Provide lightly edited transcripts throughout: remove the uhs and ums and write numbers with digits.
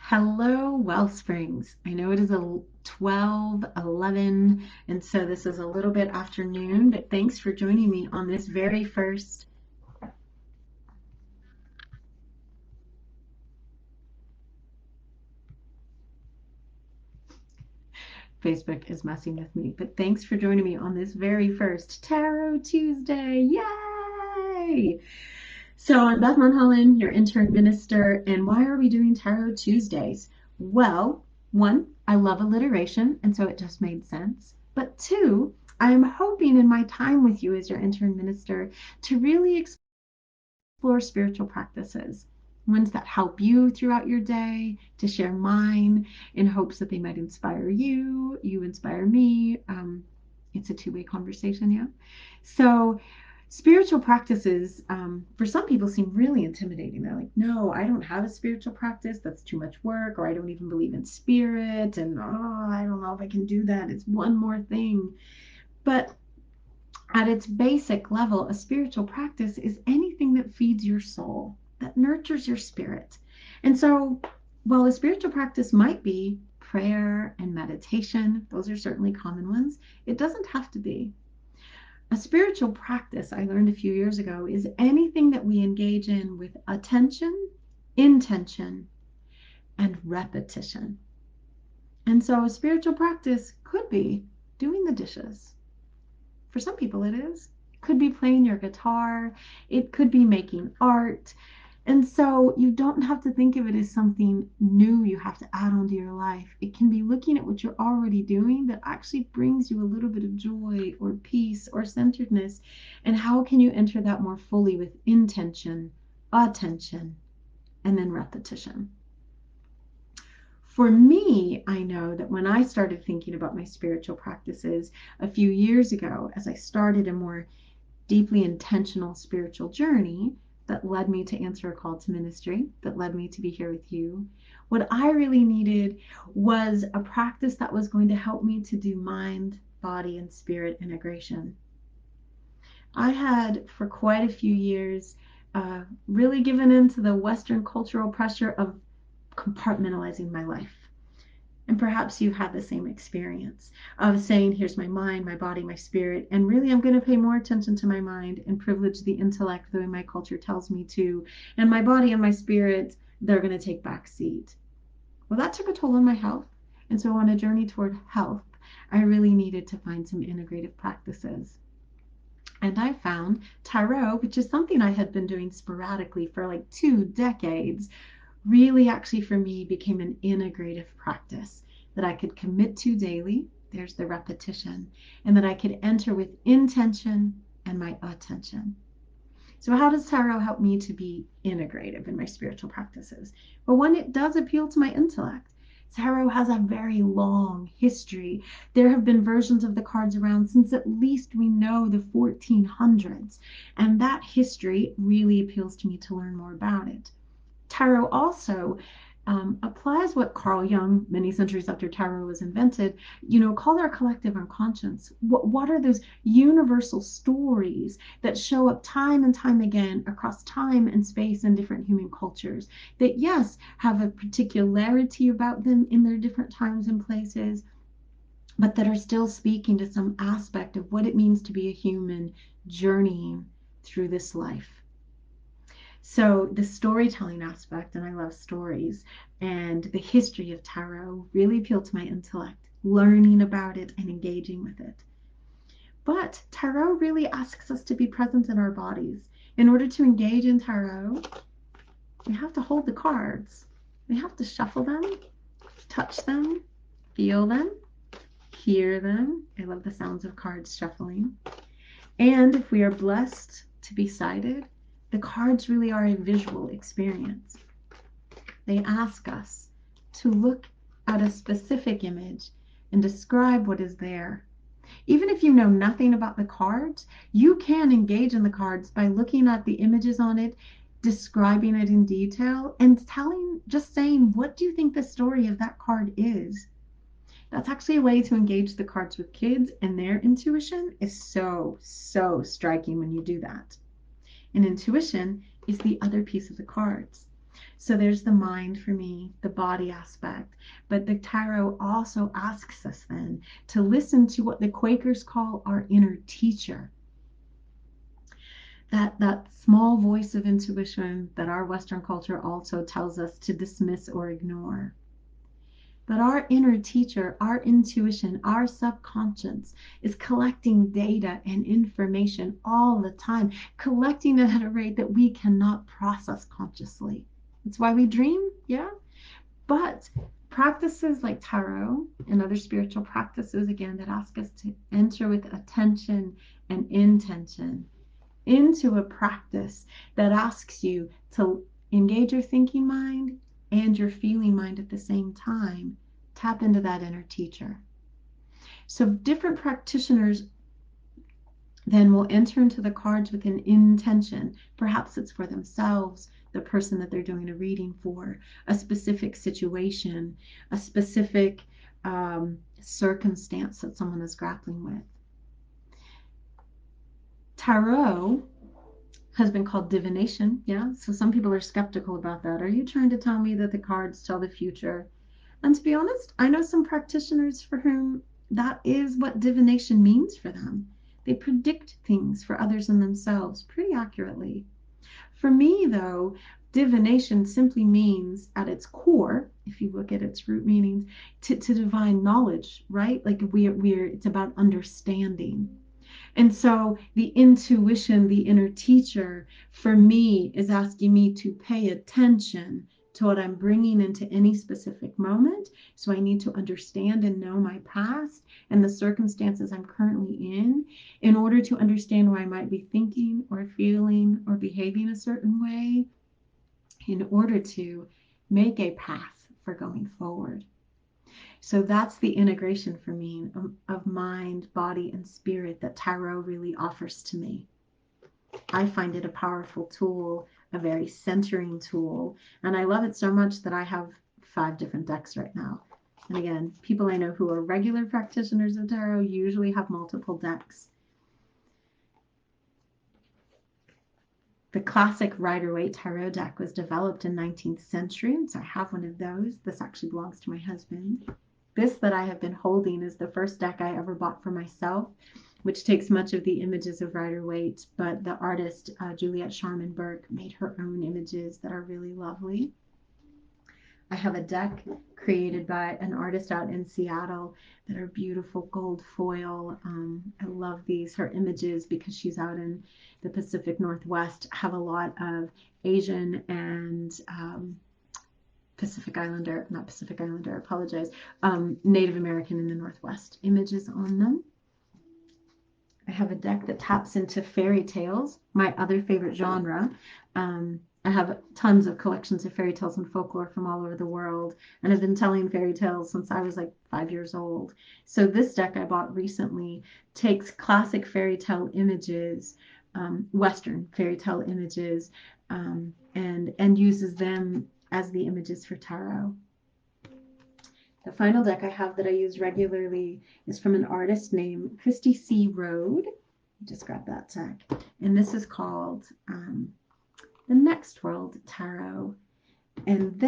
Hello, Wellsprings. I know it is a 12:11, and so this is a little bit afternoon, but thanks for joining me on this very first. Facebook is messing with me, but thanks for joining me on this very first Tarot Tuesday. Yay! So I'm Beth Monholland, your intern minister, and why are we doing Tarot Tuesdays? Well, one, I love alliteration, and so it just made sense. But two, I'm hoping in my time with you as your intern minister to really explore spiritual practices, ones that help you throughout your day, to share mine in hopes that they might inspire you, you inspire me. It's a two-way conversation, yeah. So spiritual practices for some people seem really intimidating. They're like, no, I don't have a spiritual practice, that's too much work, or I don't even believe in spirit, and oh, I don't know if I can do that, it's one more thing. But at its basic level, a spiritual practice is anything that feeds your soul, that nurtures your spirit. And so while a spiritual practice might be prayer and meditation, those are certainly common ones, it doesn't have to be. A spiritual practice, I learned a few years ago, is anything that we engage in with attention, intention, and repetition. And so a spiritual practice could be doing the dishes. For some people, it is. It could be playing your guitar, it could be making art. And so you don't have to think of it as something new you have to add onto your life. It can be looking at what you're already doing that actually brings you a little bit of joy or peace or centeredness. And how can you enter that more fully with intention, attention, and then repetition? For me, I know that when I started thinking about my spiritual practices a few years ago, as I started a more deeply intentional spiritual journey that led me to answer a call to ministry, that led me to be here with you. What I really needed was a practice that was going to help me to do mind, body, and spirit integration. I had, for quite a few years, really given into the Western cultural pressure of compartmentalizing my life. And perhaps you had the same experience of saying, here's my mind, my body, my spirit, and really I'm going to pay more attention to my mind and privilege the intellect the way my culture tells me to. And my body and my spirit, they're going to take back seat. Well, that took a toll on my health. And so on a journey toward health, I really needed to find some integrative practices. And I found tarot, which is something I had been doing sporadically for like 2 decades, really actually for me became an integrative practice that I could commit to daily. There's the repetition, and that I could enter with intention and my attention. So, how does tarot help me to be integrative in my spiritual practices? Well, one, it does appeal to my intellect. Tarot has a very long history. There have been versions of the cards around since at least we know the 1400s, and that history really appeals to me to learn more about it. Tarot also applies what Carl Jung, many centuries after tarot was invented, called our collective unconscious. What are those universal stories that show up time and time again across time and space and different human cultures that, yes, have a particularity about them in their different times and places, but that are still speaking to some aspect of what it means to be a human journeying through this life. So the storytelling aspect, and I love stories, and the history of tarot really appeal to my intellect, learning about it and engaging with it. But tarot really asks us to be present in our bodies. In order to engage in tarot, we have to hold the cards. We have to shuffle them, touch them, feel them, hear them. I love the sounds of cards shuffling. And if we are blessed to be sighted, the cards really are a visual experience. They ask us to look at a specific image and describe what is there. Even if you know nothing about the cards, you can engage in the cards by looking at the images on it, describing it in detail, and just saying, what do you think the story of that card is? That's actually a way to engage the cards with kids, and their intuition is so, so striking when you do that. And intuition is the other piece of the cards. So there's the mind for me, the body aspect. But the tarot also asks us then to listen to what the Quakers call our inner teacher. That small voice of intuition that our Western culture also tells us to dismiss or ignore. But our inner teacher, our intuition, our subconscious is collecting data and information all the time, collecting it at a rate that we cannot process consciously. That's why we dream, yeah. But practices like tarot and other spiritual practices, again, that ask us to enter with attention and intention into a practice that asks you to engage your thinking mind and your feeling mind at the same time. Tap into that inner teacher. So different practitioners then will enter into the cards with an intention. Perhaps it's for themselves, the person that they're doing a reading for, a specific situation, a specific circumstance that someone is grappling with. Tarot has been called divination. Yeah. So some people are skeptical about that. Are you trying to tell me that the cards tell the future? And to be honest, I know some practitioners for whom that is what divination means for them. They predict things for others and themselves pretty accurately. For me, though, divination simply means at its core, if you look at its root meanings, to divine knowledge, right? Like it's about understanding. And so the intuition, the inner teacher, for me is asking me to pay attention to what I'm bringing into any specific moment. So I need to understand and know my past and the circumstances I'm currently in order to understand why I might be thinking or feeling or behaving a certain way, in order to make a path for going forward. So that's the integration for me of mind, body, and spirit that tarot really offers to me. I find it a powerful tool, a very centering tool, and I love it so much that I have 5 different decks right now. And again, people I know who are regular practitioners of tarot usually have multiple decks. The classic Rider-Waite tarot deck was developed in 19th century, so I have one of those. This actually belongs to my husband. This that I have been holding is the first deck I ever bought for myself, which takes much of the images of Rider-Waite, but the artist Juliet Sharman Burke made her own images that are really lovely. I have a deck created by an artist out in Seattle that are beautiful gold foil. I love these. Her images, because she's out in the Pacific Northwest, have a lot of Asian and Pacific Islander, not Pacific Islander, I apologize, Native American in the Northwest images on them. I have a deck that taps into fairy tales, my other favorite genre. I have tons of collections of fairy tales and folklore from all over the world, and I've been telling fairy tales since I was like 5 years old. So this deck I bought recently takes classic fairy tale images, Western fairy tale images, and uses them as the images for tarot. The final deck I have that I use regularly is from an artist named Christy C. Rode. Just grab that deck. And this is called The Next World Tarot. And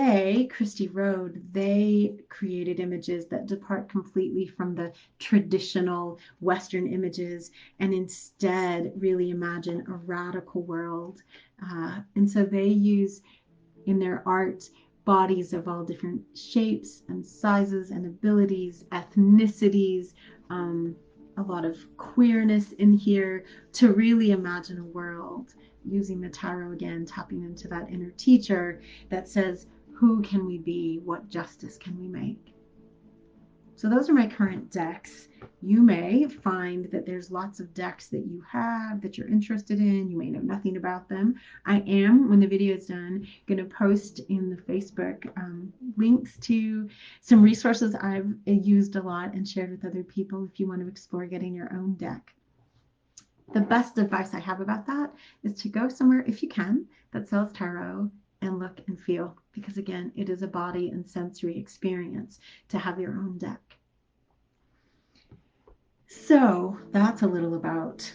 Christy Rode, they created images that depart completely from the traditional Western images and instead really imagine a radical world. And so they use in their art bodies of all different shapes and sizes and abilities, ethnicities, a lot of queerness in here to really imagine a world using the tarot again, tapping into that inner teacher that says, who can we be? What justice can we make? So those are my current decks. You may find that there's lots of decks that you have that you're interested in. You may know nothing about them. I am, when the video is done, going to post in the Facebook links to some resources I've used a lot and shared with other people if you want to explore getting your own deck. The best advice I have about that is to go somewhere, if you can, that sells tarot and look and feel, because again, it is a body and sensory experience to have your own deck. So that's a little about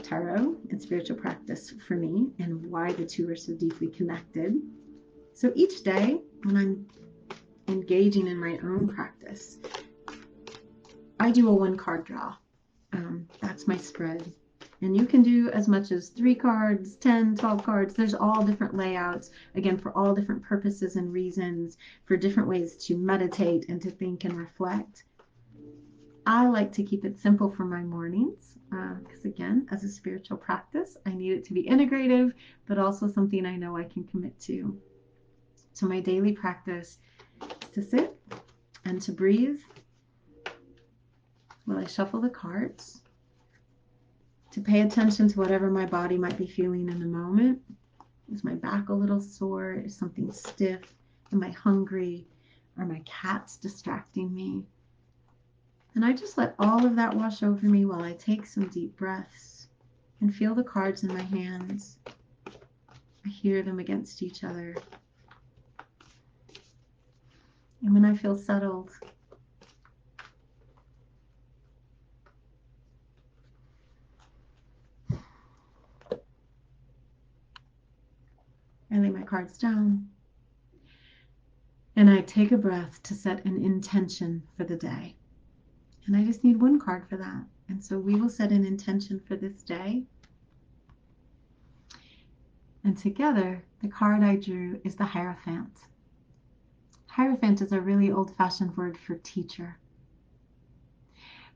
tarot and spiritual practice for me and why the two are so deeply connected. So each day when I'm engaging in my own practice, I do a 1-card draw. That's my spread. And you can do as much as 3 cards, 10, 12 cards. There's all different layouts, again, for all different purposes and reasons, for different ways to meditate and to think and reflect. I like to keep it simple for my mornings because, again, as a spiritual practice, I need it to be integrative, but also something I know I can commit to. So my daily practice is to sit and to breathe while I shuffle the cards, to pay attention to whatever my body might be feeling in the moment. Is my back a little sore? Is something stiff? Am I hungry? Are my cats distracting me? And I just let all of that wash over me while I take some deep breaths and feel the cards in my hands. I hear them against each other. And when I feel settled, I lay my cards down and I take a breath to set an intention for the day. And I just need 1 card for that. And so we will set an intention for this day. And together, the card I drew is the Hierophant. Hierophant is a really old-fashioned word for teacher.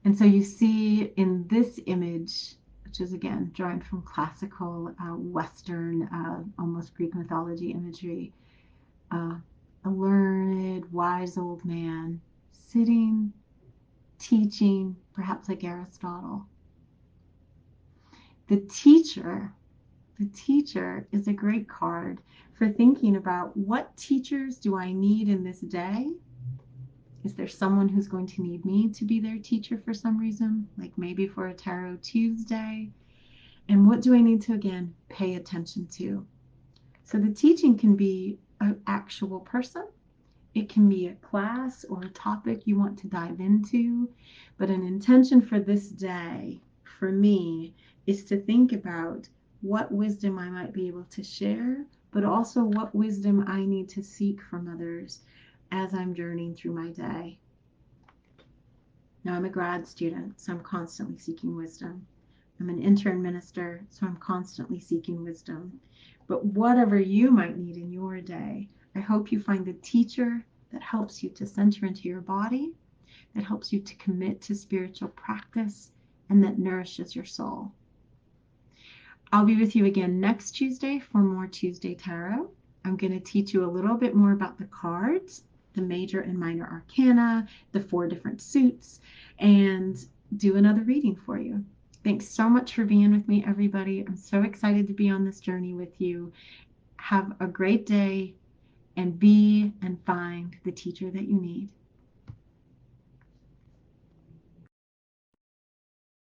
And so you see in this image, which is again drawn from classical Western, almost Greek mythology imagery, a learned, wise old man sitting, teaching, perhaps like Aristotle. The teacher is a great card for thinking about what teachers do I need in this day? Is there someone who's going to need me to be their teacher for some reason, like maybe for a Tarot Tuesday? And what do I need to, again, pay attention to? So the teaching can be an actual person. It can be a class or a topic you want to dive into. But an intention for this day, for me, is to think about what wisdom I might be able to share, but also what wisdom I need to seek from others as I'm journeying through my day. Now, I'm a grad student, so I'm constantly seeking wisdom. I'm an intern minister, so I'm constantly seeking wisdom. But whatever you might need in your day, I hope you find the teacher that helps you to center into your body, that helps you to commit to spiritual practice, and that nourishes your soul. I'll be with you again next Tuesday for more Tuesday Tarot. I'm going to teach you a little bit more about the cards, the major and minor arcana, the 4 different suits, and do another reading for you. Thanks so much for being with me, everybody. I'm so excited to be on this journey with you. Have a great day and be and find the teacher that you need.